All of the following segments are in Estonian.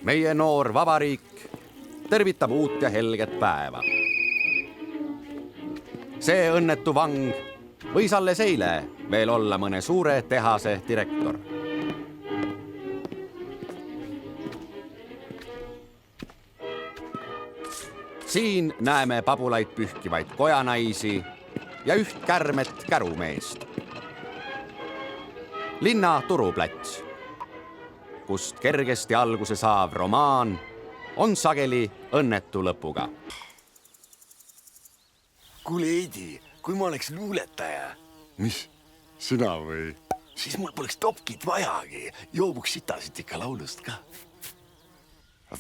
Meie noor vabariik tervitab uut ja helget päeva. See õnnetu vang võis alles eile veel olla mõne suure tehase direktor. Siin näeme pabulaid pühkivaid kojanaisi ja üht kärmet kärumeest. Linna turuplats, kust kergesti alguse saav romaan on sageli õnnetu lõpuga. Kuule, Eidi, kui ma oleks luuletaja, Mis, sina või? siis mul poleks topkit vajagi. Joobuks sitasid ikka laulust ka.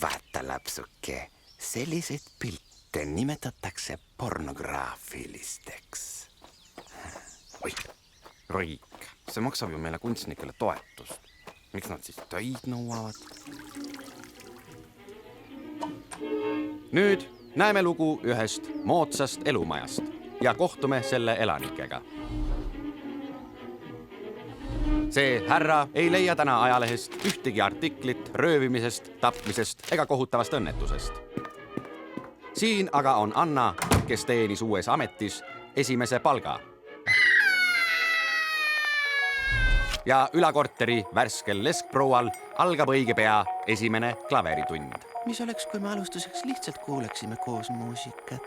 Vaata, lapsuke, selliseid pilte nimetatakse pornograafilisteks. Oi, Roik, see maksab ju meile kunstnikele toetust. Miks nad siis töid nõuavad? Nüüd näeme lugu ühest moodsast elumajast ja kohtume selle elanikega. See härra ei leia täna ajalehest ühtegi artiklit röövimisest, tapmisest ega kohutavast õnnetusest. Siin aga on Anna, kes teenis uues ametis esimese palga. Ja ülakorteri värskel leskproual algab õige pea esimene klaveritund. Mis oleks, kui me alustuseks lihtsalt kuuleksime koos muusikat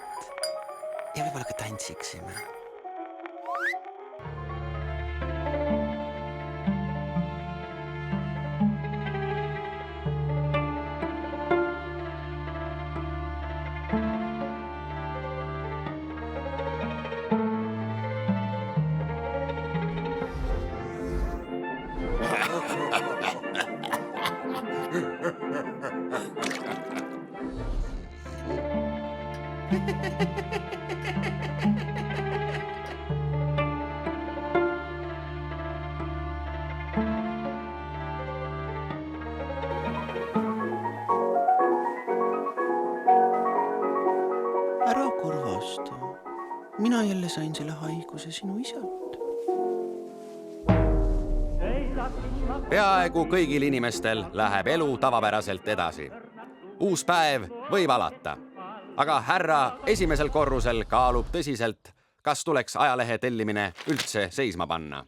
ja võib-olla ka tantsiksime? Ära kurvasta. Mina jälle sain selle haiguse sinu isalt. Peaaegu kõigil inimestel läheb elu tavapäraselt edasi. Uus päev võib alata, aga härra esimesel korrusel kaalub tõsiselt, kas tuleks ajalehe tellimine üldse seisma panna.